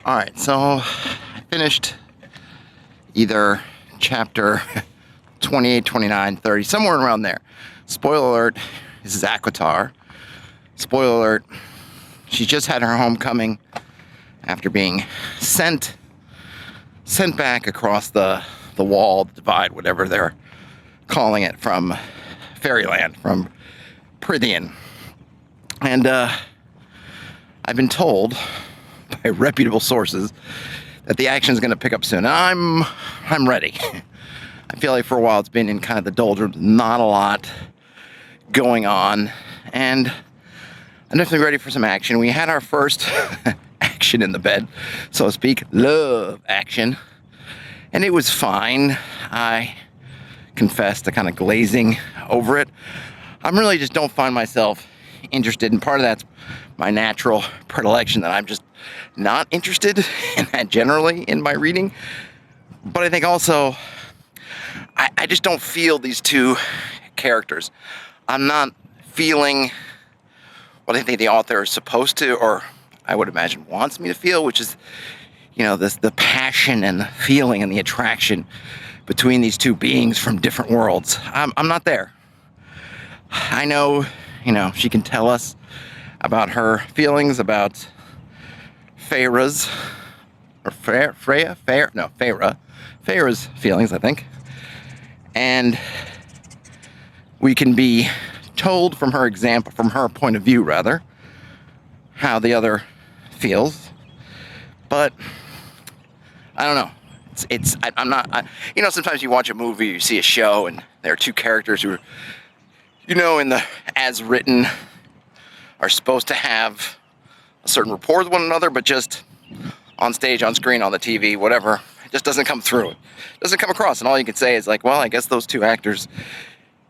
All right, so I finished either chapter 28, 29, 30, somewhere around there. Spoiler alert, this is Aquitar. Spoiler alert, she just had her homecoming after being sent back across the wall, the divide, whatever they're calling it, from Fairyland, from Prithian. And I've been told by reputable sources that the action is going to pick up soon. I'm ready. I feel like for a while it's been in kind of the doldrums, not a lot going on, and I'm definitely ready for some action. We had our first action in the bed, so to speak, love action, and it was fine. I confess to kind of glazing over it. I'm really just don't find myself interested, and part of that's my natural predilection that I'm just not interested in that generally in my reading. But I think also I just don't feel these two characters. I'm not feeling what I think the author is supposed to, or I would imagine wants me to feel, which is, the passion and the feeling and the attraction between these two beings from different worlds. I'm not there. I know, she can tell us about her feelings about Feyre's feelings, I think. And we can be told from her point of view, rather, how the other feels. But I don't know. I'm not. Sometimes you watch a movie, you see a show, and there are two characters who, in the as written, are supposed to have a certain rapport with one another, but just on stage, on screen, on the TV, whatever, it just doesn't come through. It doesn't come across, and all you can say is like, well, I guess those two actors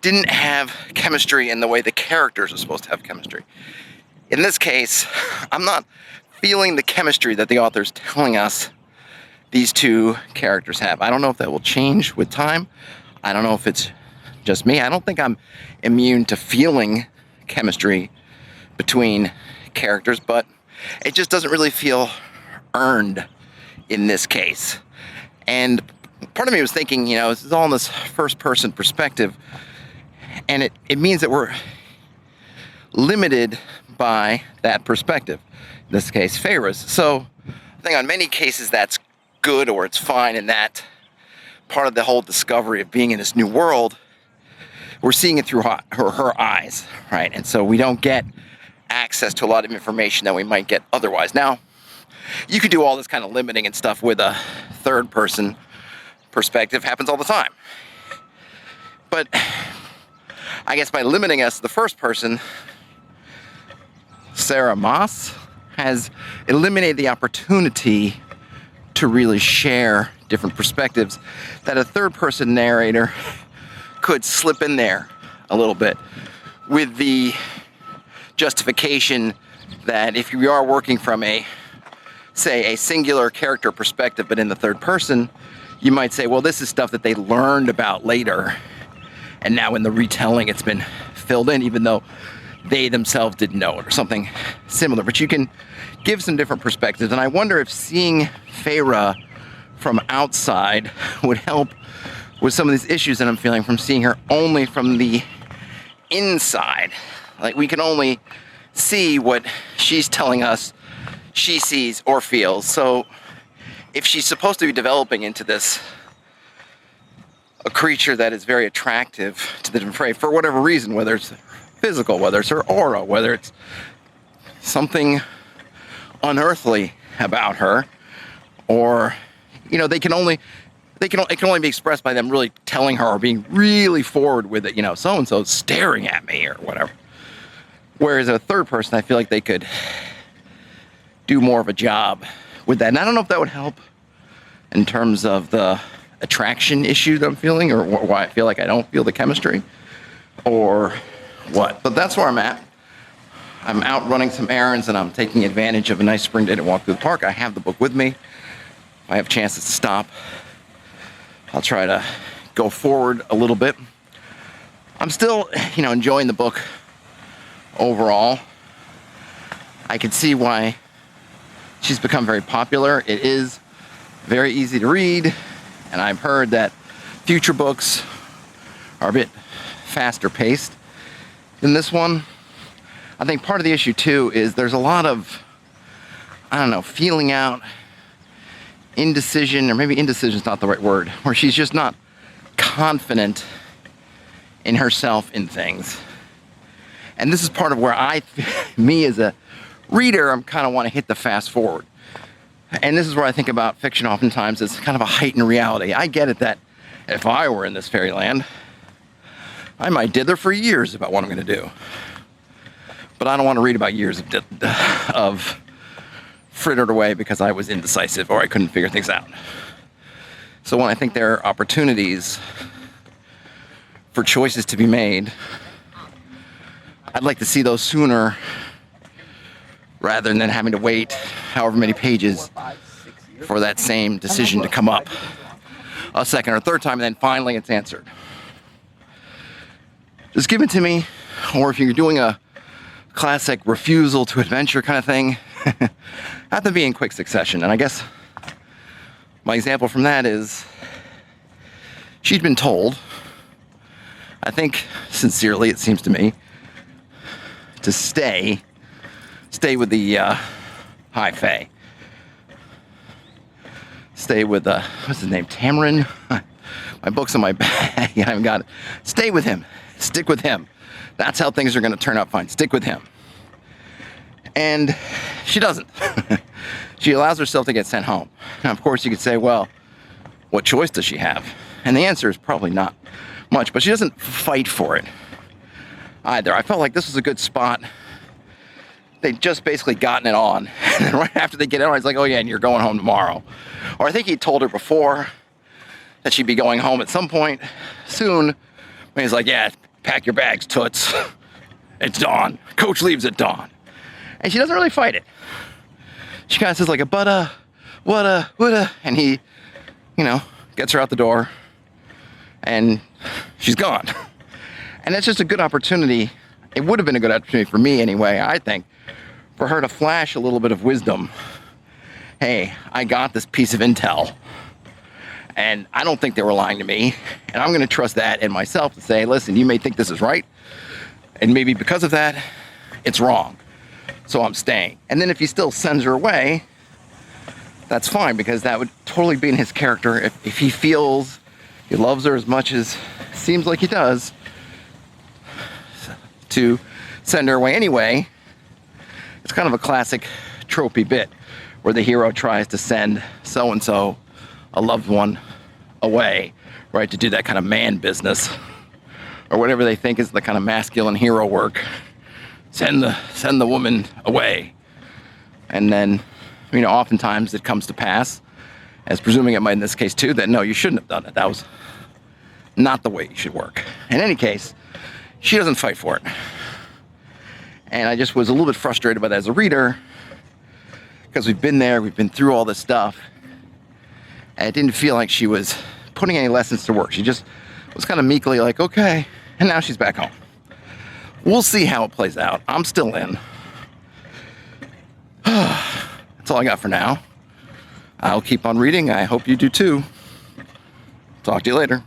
didn't have chemistry in the way the characters are supposed to have chemistry. In this case, I'm not feeling the chemistry that the author's telling us these two characters have. I don't know if that will change with time. I don't know if it's just me. I don't think I'm immune to feeling chemistry between characters, but it just doesn't really feel earned in this case. And part of me was thinking, this is all in this first-person perspective, and it means that we're limited by that perspective. In this case, Feyre's. So I think on many cases that's good, or it's fine, in that part of the whole discovery of being in this new world, we're seeing it through her eyes, right? And so we don't get access to a lot of information that we might get otherwise. Now, you could do all this kind of limiting and stuff with a third-person perspective. Happens all the time. But I guess by limiting us to the first person, Sarah Moss has eliminated the opportunity to really share different perspectives that a third-person narrator could slip in there a little bit, with the justification that if you are working from a singular character perspective, but in the third person, you might say, well, this is stuff that they learned about later, and now in the retelling it's been filled in, even though they themselves didn't know it, or something similar. But you can give some different perspectives, and I wonder if seeing Feyre from outside would help with some of these issues that I'm feeling from seeing her only from the inside. Like, we can only see what she's telling us she sees or feels. So if she's supposed to be developing into a creature that is very attractive to the different, for whatever reason, whether it's physical, whether it's her aura, whether it's something unearthly about her, or it can only be expressed by them really telling her, or being really forward with it, so and so staring at me or whatever. Whereas a third person, I feel like they could do more of a job with that. And I don't know if that would help in terms of the attraction issue that I'm feeling, or why I feel like I don't feel the chemistry, or what. But that's where I'm at. I'm out running some errands, and I'm taking advantage of a nice spring day to walk through the park. I have the book with me. If I have chances to stop, I'll try to go forward a little bit. I'm still, enjoying the book overall. I can see why she's become very popular. It is very easy to read, and I've heard that future books are a bit faster paced than this one. I think part of the issue too is there's a lot of, I don't know, feeling out, indecision, or maybe indecision is not the right word, where she's just not confident in herself in things. And this is part of where me as a reader, I'm kind of want to hit the fast forward. And this is where I think about fiction oftentimes as kind of a heightened reality. I get it that if I were in this fairyland, I might dither for years about what I'm going to do. But I don't want to read about years of frittered away because I was indecisive or I couldn't figure things out. So when I think there are opportunities for choices to be made, I'd like to see those sooner rather than having to wait however many pages for that same decision to come up a second or third time, and then finally it's answered. Just give it to me, or if you're doing a classic refusal to adventure kind of thing, have to be in quick succession. And I guess my example from that is she'd been told, I think sincerely it seems to me, to stay with the High Fae. Stay with what's his name? Tamarin? My book's in my bag. I haven't got it. Stay with him. Stick with him. That's how things are going to turn out fine. Stick with him. And she doesn't. She allows herself to get sent home. Now, of course, you could say, well, what choice does she have? And the answer is probably not much, but she doesn't fight for it either. I felt like this was a good spot. They'd just basically gotten it on. And then right after they get it on, it's like, oh yeah, and you're going home tomorrow. Or I think he told her before that she'd be going home at some point soon. And he's like, yeah, pack your bags, toots. It's dawn. Coach leaves at dawn. And she doesn't really fight it. She kind of says like a woulda, and he, gets her out the door and she's gone. And that's just a good opportunity. It would have been a good opportunity for me anyway, I think, for her to flash a little bit of wisdom. Hey, I got this piece of intel, and I don't think they were lying to me, and I'm going to trust that in myself to say, listen, you may think this is right, and maybe because of that, it's wrong. So I'm staying. And then if he still sends her away, that's fine, because that would totally be in his character. If he feels he loves her as much as it seems like he does, to send her away anyway. It's kind of a classic tropey bit where the hero tries to send so-and-so, a loved one, away, right, to do that kind of man business or whatever they think is the kind of masculine hero work. Send the woman away. And then, oftentimes it comes to pass, as presuming it might in this case too, that no, you shouldn't have done it. That was not the way you should work. In any case, she doesn't fight for it. And I just was a little bit frustrated by that as a reader, because we've been there, we've been through all this stuff, and it didn't feel like she was putting any lessons to work. She just was kind of meekly like, okay, and now she's back home. We'll see how it plays out. I'm still in. That's all I got for now. I'll keep on reading. I hope you do too. Talk to you later.